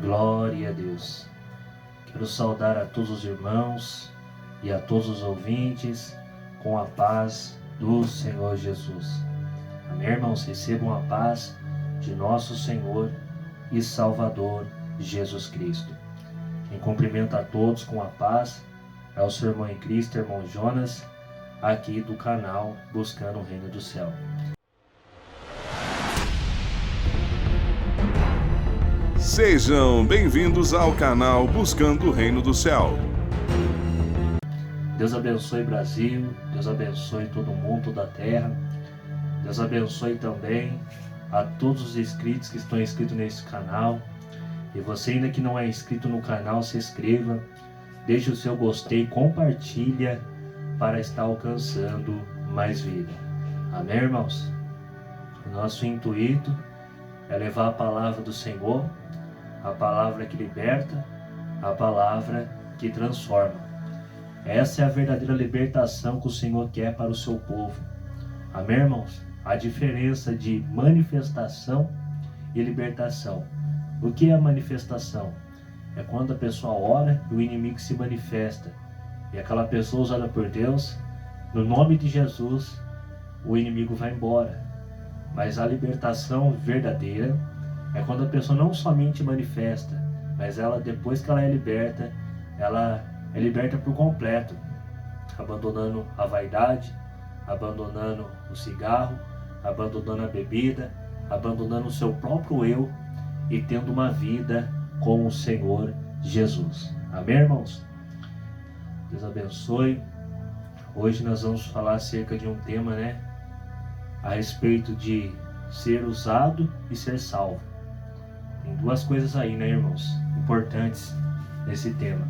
Glória a Deus. Quero saudar a todos os irmãos e a todos os ouvintes com a paz do Senhor Jesus. Amém, irmãos? Recebam a paz de nosso Senhor e Salvador Jesus Cristo. Quem cumprimenta a todos com a paz é o seu irmão em Cristo, irmão Jonas, aqui do canal Buscando o Reino do Céu. Sejam bem-vindos ao canal Buscando o Reino do Céu. Deus abençoe Brasil, Deus abençoe todo mundo da terra, Deus abençoe também a todos os inscritos que estão inscritos nesse canal. E você ainda que não é inscrito no canal, se inscreva, deixe o seu gostei, compartilha para estar alcançando mais vida. Amém, irmãos? O nosso intuito é levar a palavra do Senhor, a palavra que liberta, a palavra que transforma. Essa é a verdadeira libertação que o Senhor quer para o seu povo. Amém, irmãos? A diferença de manifestação e libertação. O que é a manifestação? É quando a pessoa ora e o inimigo se manifesta. E aquela pessoa usada por Deus, no nome de Jesus, o inimigo vai embora. Mas a libertação verdadeira é quando a pessoa não somente manifesta, mas ela, depois que ela é liberta por completo, abandonando a vaidade, abandonando o cigarro, abandonando a bebida, abandonando o seu próprio eu e tendo uma vida com o Senhor Jesus. Amém, irmãos? Deus abençoe. Hoje nós vamos falar acerca de um tema, a respeito de ser usado e ser salvo. Tem duas coisas aí, irmãos, importantes nesse tema.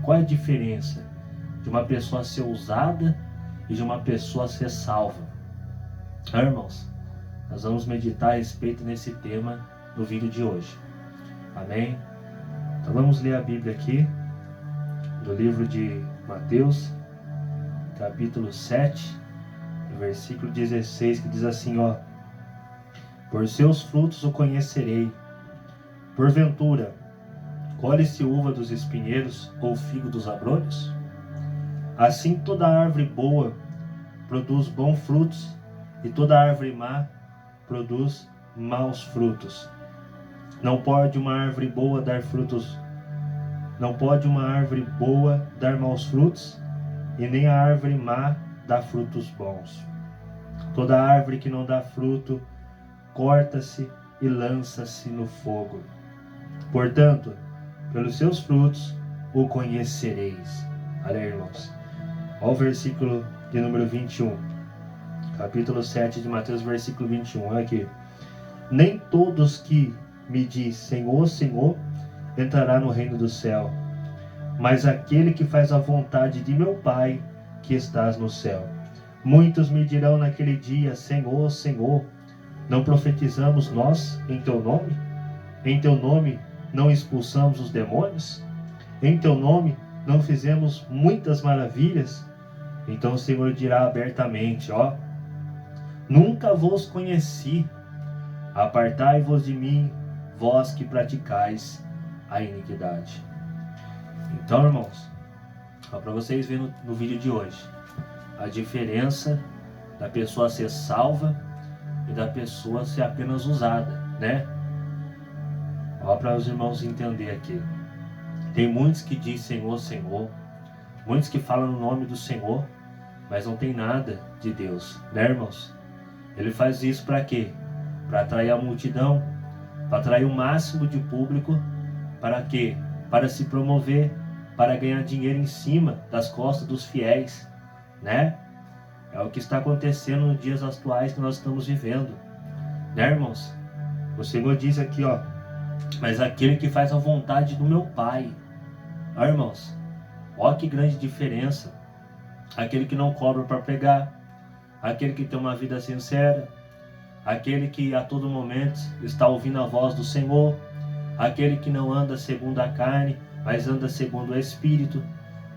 Qual é a diferença de uma pessoa ser usada e de uma pessoa ser salva? Irmãos, nós vamos meditar a respeito nesse tema no vídeo de hoje. Amém? Então vamos ler a Bíblia aqui, do livro de Mateus, capítulo 7, versículo 16, que diz assim, por seus frutos o conhecerei. Porventura, colhe-se uva dos espinheiros ou figo dos abrolhos? Assim toda árvore boa produz bons frutos, e toda árvore má produz maus frutos. Não pode uma árvore boa dar maus frutos, e nem a árvore má dar frutos bons. Toda árvore que não dá fruto, corta-se e lança-se no fogo. Portanto, pelos seus frutos o conhecereis. Olha aí, irmãos. Olha o versículo de número 21. Capítulo 7 de Mateus, versículo 21. Olha aqui. Nem todos que me diz Senhor, Senhor, entrará no reino do céu, mas aquele que faz a vontade de meu Pai que estás no céu. Muitos me dirão naquele dia, Senhor, Senhor, não profetizamos nós em teu nome? Em teu nome não expulsamos os demônios? Em teu nome não fizemos muitas maravilhas? Então o Senhor dirá abertamente, nunca vos conheci, apartai-vos de mim, vós que praticais a iniquidade. Então, irmãos, para vocês verem no vídeo de hoje, a diferença da pessoa ser salva e da pessoa ser apenas usada, para os irmãos entenderem aqui. Tem muitos que dizem Senhor, Senhor, muitos que falam no nome do Senhor, mas não tem nada de Deus, irmãos? Ele faz isso para quê? Para atrair a multidão, para atrair o máximo de público, para quê? Para se promover, para ganhar dinheiro em cima das costas dos fiéis, É o que está acontecendo nos dias atuais que nós estamos vivendo, irmãos? O Senhor diz aqui, mas aquele que faz a vontade do meu Pai. Irmãos, que grande diferença. Aquele que não cobra para pregar, aquele que tem uma vida sincera, aquele que a todo momento está ouvindo a voz do Senhor, aquele que não anda segundo a carne, mas anda segundo o Espírito,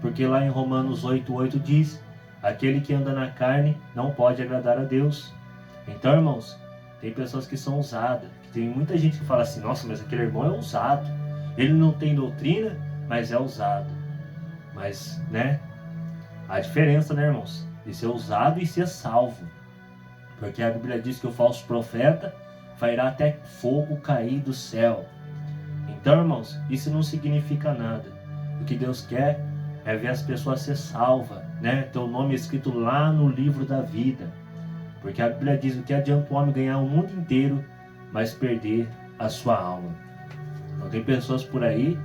porque lá em Romanos 8:8 diz, aquele que anda na carne não pode agradar a Deus. Então, irmãos, tem pessoas que são ousadas, tem muita gente que fala assim, nossa, mas aquele irmão é ousado, Ele não tem doutrina, mas é usado. Mas, né? A diferença, né, irmãos? De ser usado e ser salvo. Porque a Bíblia diz que o falso profeta fará até fogo cair do céu. Então, irmãos, isso não significa nada. O que Deus quer é ver as pessoas ser salvas, né? Ter o nome escrito lá no livro da vida. Porque a Bíblia diz: o que adianta o homem ganhar o mundo inteiro, mas perder a sua alma. Então tem pessoas por aí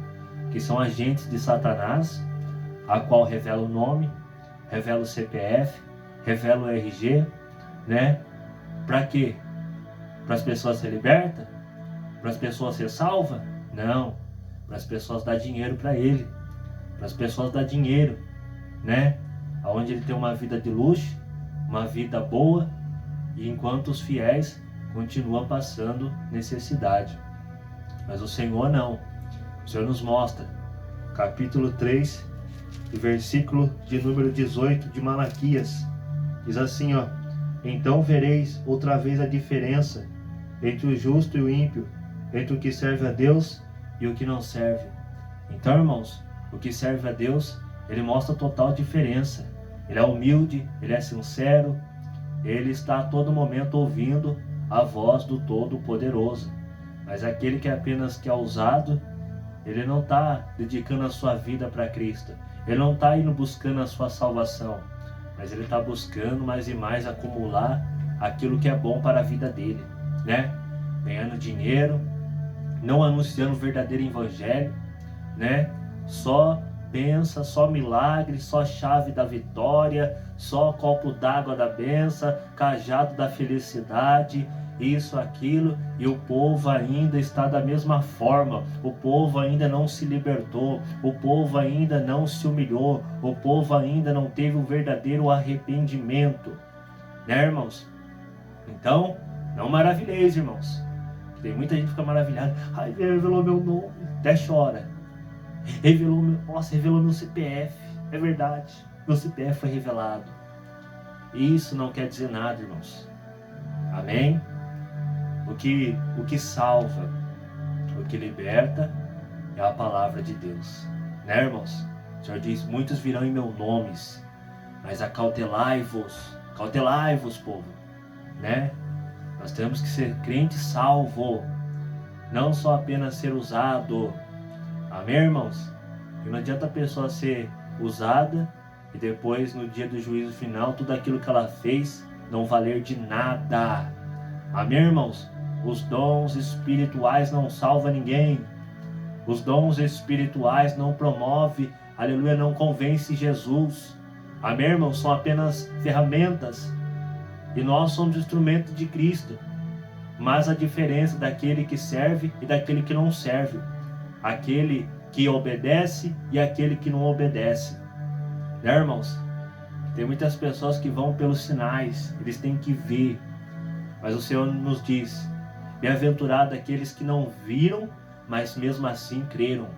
que são agentes de Satanás, a qual revela o nome, revela o CPF, revela o RG, né? Para quê? Para as pessoas ser libertas? Para as pessoas ser salvas? Não. Para as pessoas dar dinheiro para ele. Para as pessoas dar dinheiro, né? Onde ele tem uma vida de luxo, uma vida boa, e enquanto os fiéis continuam passando necessidade. Mas o Senhor não. O Senhor nos mostra, capítulo 3, versículo de número 18 de Malaquias, diz assim, ó: então vereis outra vez a diferença entre o justo e o ímpio, entre o que serve a Deus e o que não serve. Então, irmãos, o que serve a Deus, ele mostra total diferença. Ele é humilde, ele é sincero, ele está a todo momento ouvindo a voz do Todo-Poderoso. Mas aquele que apenas quer usado, ele não está dedicando a sua vida para Cristo. Ele não está indo buscando a sua salvação, mas ele está buscando mais e mais acumular aquilo que é bom para a vida dele, né? Ganhando dinheiro, não anunciando o verdadeiro evangelho, né? Só benção, só milagre, só chave da vitória, só copo d'água da benção, cajado da felicidade, isso, aquilo, e o povo ainda está da mesma forma. O povo ainda não se libertou, o povo ainda não se humilhou, o povo ainda não teve o verdadeiro arrependimento, né, irmãos? Então, não maravilheis, irmãos. Tem muita gente que fica maravilhada: ai, revelou meu nome, até chora. Revelou meu CPF. É verdade, meu CPF foi revelado. Isso não quer dizer nada, irmãos. Amém? O que salva, o que liberta é a palavra de Deus, né, irmãos? O Senhor diz: muitos virão em meu nome, mas acautelai-vos, povo, né? Nós temos que ser crente salvo, não só apenas ser usado. Amém, irmãos? E não adianta a pessoa ser usada e depois, no dia do juízo final, tudo aquilo que ela fez não valer de nada. Amém, irmãos? Os dons espirituais não salvam ninguém. Os dons espirituais não promovem, aleluia, não convence Jesus. Amém, irmãos? São apenas ferramentas. E nós somos instrumentos de Cristo. Mas a diferença daquele que serve e daquele que não serve, aquele que obedece e aquele que não obedece, né, irmãos? Tem muitas pessoas que vão pelos sinais, eles têm que ver, mas o Senhor nos diz: bem-aventurado aqueles que não viram, mas mesmo assim creram,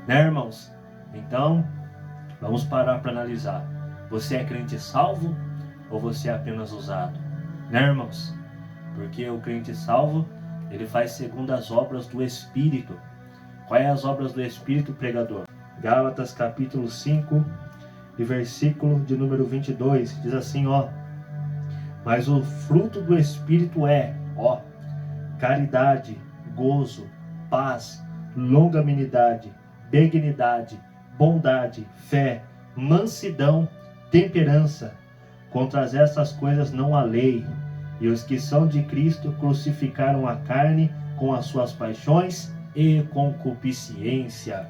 né, irmãos? Então, vamos parar para analisar: você é crente salvo ou você é apenas usado, né, irmãos? Porque o crente salvo, ele faz segundo as obras do Espírito. Quais as obras do Espírito, pregador? Gálatas capítulo 5 e versículo de número 22, diz assim, ó: mas o fruto do Espírito é, ó, caridade, gozo, paz, longanimidade, benignidade, bondade, fé, mansidão, temperança. Contra essas coisas não há lei. E os que são de Cristo crucificaram a carne com as suas paixões e concupiscência.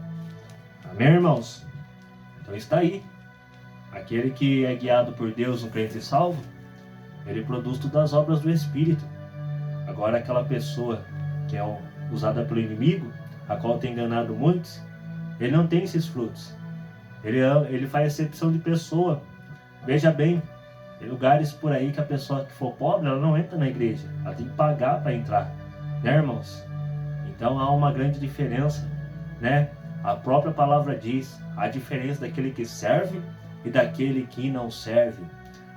Amém, irmãos? Então está aí. Aquele que é guiado por Deus, um crente salvo, ele produz todas as obras do Espírito. Agora, aquela pessoa que é usada pelo inimigo, a qual tem enganado muitos, ele não tem esses frutos. Ele faz acepção de pessoa. Veja bem, tem lugares por aí que a pessoa que for pobre, ela não entra na igreja. Ela tem que pagar para entrar, né, irmãos? Então há uma grande diferença, né? A própria palavra diz a diferença daquele que serve e daquele que não serve.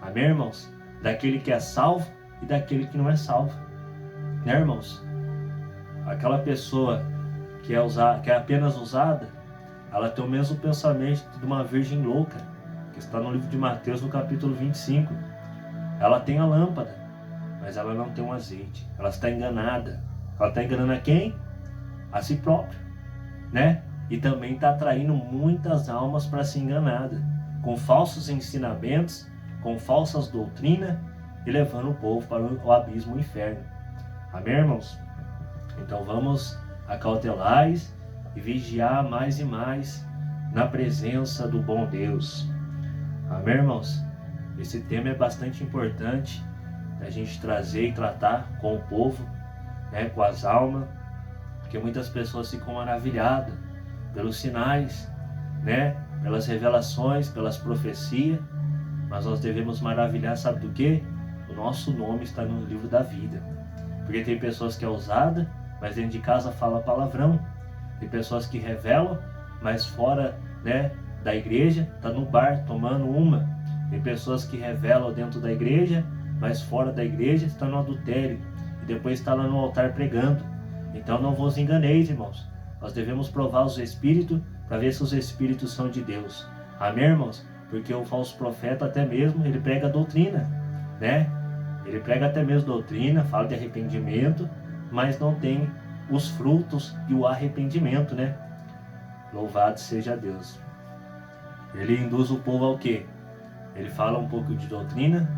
Amém, irmãos? Daquele que é salvo e daquele que não é salvo, né, irmãos? Aquela pessoa que é apenas usada, ela tem o mesmo pensamento de uma virgem louca, que está no livro de Mateus, no capítulo 25. Ela tem a lâmpada, mas ela não tem um azeite. Ela está enganada. Ela está enganando a quem? A si própria, né? E também está atraindo muitas almas para ser enganada, com falsos ensinamentos, com falsas doutrinas, e levando o povo para o abismo, o inferno. Amém, irmãos? Então vamos acautelar e vigiar mais e mais na presença do bom Deus. Amém, irmãos? Esse tema é bastante importante a gente trazer e tratar com o povo, né, com as almas, porque muitas pessoas ficam maravilhadas pelos sinais, né, pelas revelações, pelas profecias, mas nós devemos maravilhar, sabe do quê? O nosso nome está no livro da vida. Porque tem pessoas que é ousada, mas dentro de casa fala palavrão. Tem pessoas que revelam, mas fora, né, da igreja está no bar tomando uma. Tem pessoas que revelam dentro da igreja, mas fora da igreja está no adultério e depois está lá no altar pregando. Então não vos enganeis, irmãos. Nós devemos provar os espíritos para ver se os espíritos são de Deus. Amém, irmãos? Porque o falso profeta até mesmo, ele prega doutrina, né? Ele prega até mesmo doutrina, fala de arrependimento, mas não tem os frutos e o arrependimento, né? Louvado seja Deus. Ele induz o povo ao quê? Ele fala um pouco de doutrina,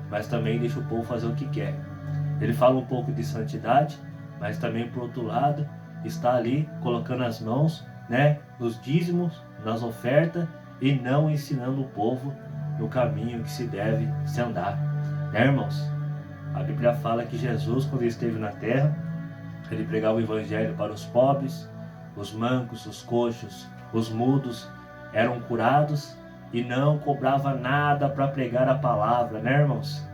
mas também deixa o povo fazer o que quer. Ele fala um pouco de santidade, mas também, por outro lado, está ali colocando as mãos, né, nos dízimos, nas ofertas, e não ensinando o povo no caminho que se deve se andar. Né, irmãos? A Bíblia fala que Jesus, quando ele esteve na terra, ele pregava o evangelho para os pobres, os mancos, os coxos, os mudos eram curados e não cobrava nada para pregar a palavra, né, irmãos?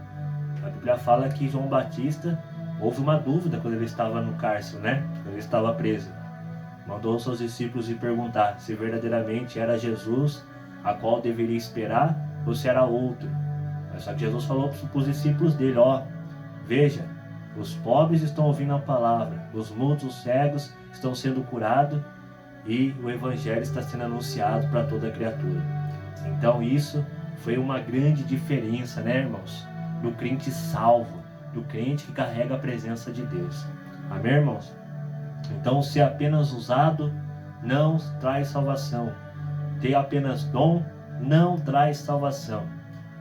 A Bíblia fala que João Batista, houve uma dúvida quando ele estava no cárcere, né? Quando ele estava preso. Mandou seus discípulos ir perguntar se verdadeiramente era Jesus a qual deveria esperar ou se era outro. Mas só que Jesus falou para os discípulos dele, ó, veja, os pobres estão ouvindo a palavra, os mudos, os cegos estão sendo curados e o evangelho está sendo anunciado para toda a criatura. Então isso foi uma grande diferença, né, irmãos? Do crente salvo, do crente que carrega a presença de Deus. Amém, irmãos? Então, ser apenas usado não traz salvação. Ter apenas dom não traz salvação.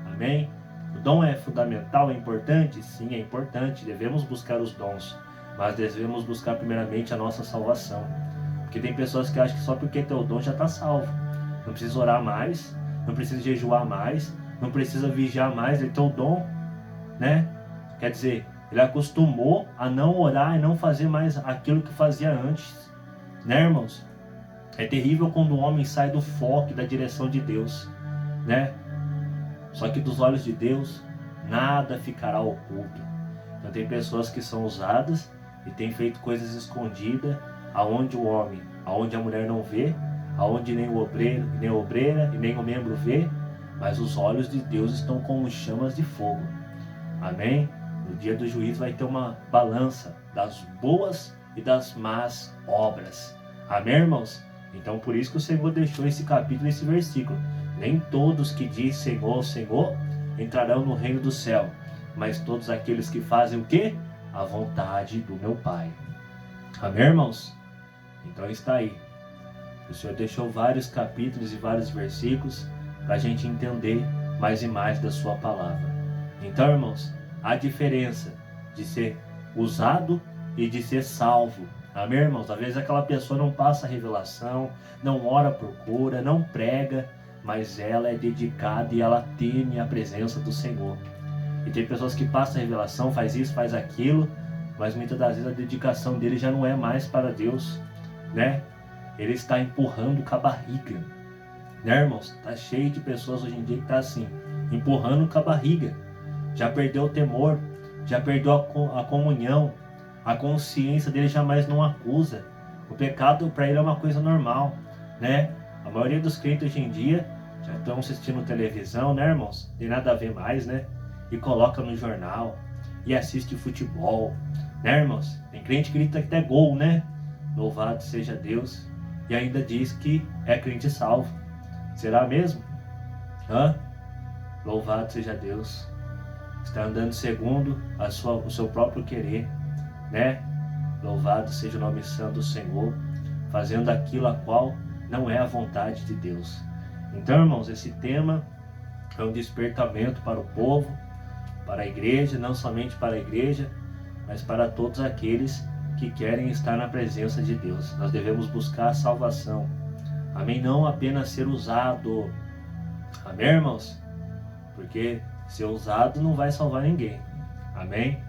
Amém? O dom é fundamental, é importante? Sim, é importante. Devemos buscar os dons, mas devemos buscar primeiramente a nossa salvação. Porque tem pessoas que acham que só porque tem o dom já está salvo. Não precisa orar mais, não precisa jejuar mais, não precisa vigiar mais, ele tem o dom, né? Quer dizer, ele acostumou a não orar e não fazer mais aquilo que fazia antes, né, irmãos? É terrível quando o homem sai do foco e da direção de Deus, né? Só que dos olhos de Deus, nada ficará oculto. Então tem pessoas que são usadas e têm feito coisas escondidas, aonde o homem, aonde a mulher não vê, aonde nem o obreiro, nem a obreira e nem o membro vê, mas os olhos de Deus estão como chamas de fogo. Amém? No dia do juízo vai ter uma balança das boas e das más obras. Amém, irmãos? Então por isso que o Senhor deixou esse capítulo, esse versículo. Nem todos que dizem Senhor, Senhor, entrarão no reino do céu, mas todos aqueles que fazem o quê? A vontade do meu Pai. Amém, irmãos? Então está aí. O Senhor deixou vários capítulos e vários versículos para a gente entender mais e mais da sua palavra. Então, irmãos, há diferença de ser usado e de ser salvo. Amém, irmãos? Às vezes aquela pessoa não passa a revelação, não ora por cura, não prega, mas ela é dedicada e ela teme a presença do Senhor. E tem pessoas que passam a revelação, faz isso, faz aquilo, mas muitas das vezes a dedicação dele já não é mais para Deus, né? Ele está empurrando com a barriga, né, irmãos? Está cheio de pessoas hoje em dia que está assim, empurrando com a barriga. Já perdeu o temor, já perdeu a comunhão, a consciência dele jamais não acusa. O pecado para ele é uma coisa normal, né? A maioria dos crentes hoje em dia já estão assistindo televisão, né, irmãos? Tem nada a ver mais, né? E coloca no jornal, e assiste futebol, né, irmãos? Tem crente que grita que é gol, né? Louvado seja Deus. E ainda diz que é crente salvo. Será mesmo? Louvado seja Deus. Está andando segundo o seu próprio querer, né? Louvado seja o nome santo do Senhor, fazendo aquilo a qual não é a vontade de Deus. Então, irmãos, esse tema é um despertamento para o povo, para a igreja, não somente para a igreja, mas para todos aqueles que querem estar na presença de Deus. Nós devemos buscar a salvação. Amém? Não apenas ser usado. Amém, irmãos? Porque ser usado não vai salvar ninguém. Amém?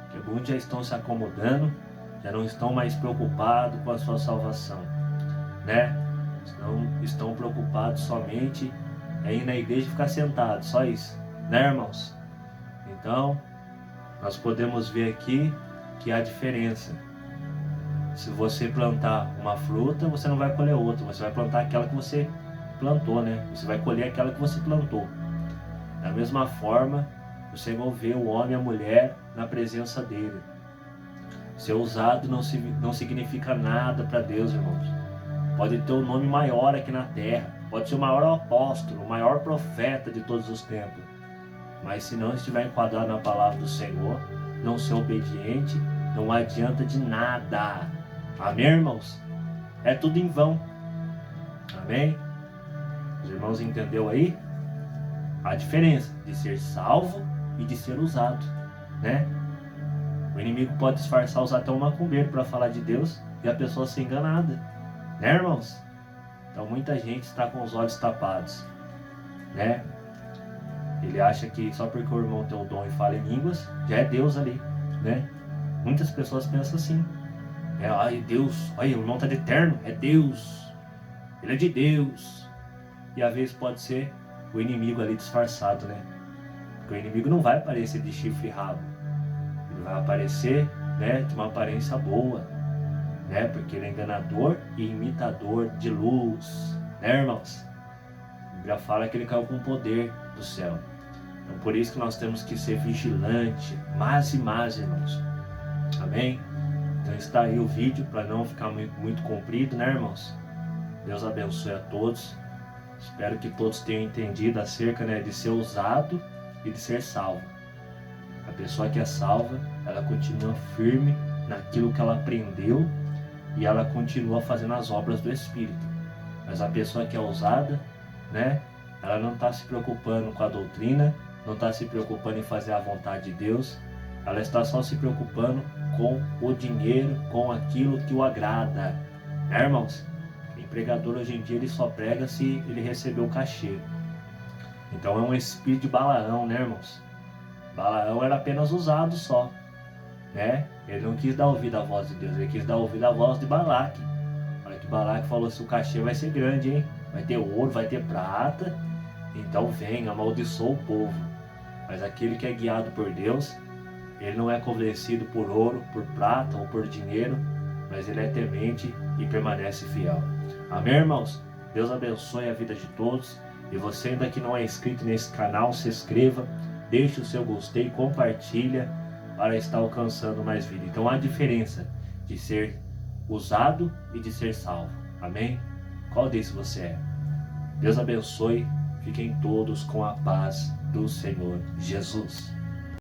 Que muitos já estão se acomodando, já não estão mais preocupados com a sua salvação, né? Estão preocupados somente em ir na igreja e ficar sentado, só isso, né, irmãos? Então, nós podemos ver aqui que há diferença. Se você plantar uma fruta, você não vai colher outra, você vai plantar aquela que você plantou, né? Você vai colher aquela que você plantou. Da mesma forma, o Senhor vê o homem e a mulher na presença dele. Ser usado não significa nada para Deus, irmãos. Pode ter um nome maior aqui na terra, pode ser o maior apóstolo, o maior profeta de todos os tempos. Mas se não estiver enquadrado na palavra do Senhor, não ser obediente, não adianta de nada. Amém, irmãos? É tudo em vão. Amém? Os irmãos entenderam aí? A diferença de ser salvo e de ser usado, né? O inimigo pode disfarçar, usar até um macumbeiro para falar de Deus e a pessoa ser enganada, né, irmãos? Então muita gente está com os olhos tapados, né? Ele acha que só porque o irmão tem o dom e fala em línguas, já é Deus ali, né? Muitas pessoas pensam assim. Ai, Deus, olha, o irmão está de terno, é Deus. Ele é de Deus. E às vezes pode ser o inimigo ali disfarçado, né? Porque o inimigo não vai aparecer de chifre e rabo. Ele vai aparecer, né, de uma aparência boa, né? Porque ele é enganador e imitador de luz, né, irmãos? A Bíblia fala que ele caiu com o poder do céu. Então por isso que nós temos que ser vigilante, mais e mais, irmãos. Amém? Então está aí o vídeo para não ficar muito comprido, né, irmãos? Deus abençoe a todos. Espero que todos tenham entendido acerca, né, de ser usado e de ser salvo. A pessoa que é salva, ela continua firme naquilo que ela aprendeu e ela continua fazendo as obras do Espírito. Mas a pessoa que é usada, né, ela não está se preocupando com a doutrina, não está se preocupando em fazer a vontade de Deus, ela está só se preocupando com o dinheiro, com aquilo que o agrada. Né, irmãos? O pregador hoje em dia ele só prega se ele recebeu o cachê. Então é um espírito de Balaão, né, irmãos? Balaão era apenas usado só, né? Ele não quis dar ouvido à voz de Deus, ele quis dar ouvido à voz de Balaque. Olha que Balaque falou assim: o cachê vai ser grande, hein? Vai ter ouro, vai ter prata, então vem, amaldiçoa o povo. Mas aquele que é guiado por Deus, ele não é convencido por ouro, por prata ou por dinheiro, mas ele é temente e permanece fiel. Amém, irmãos? Deus abençoe a vida de todos. E você ainda que não é inscrito nesse canal, se inscreva, deixe o seu gostei, compartilha para estar alcançando mais vida. Então há diferença de ser usado e de ser salvo. Amém? Qual desses você é? Deus abençoe. Fiquem todos com a paz do Senhor Jesus.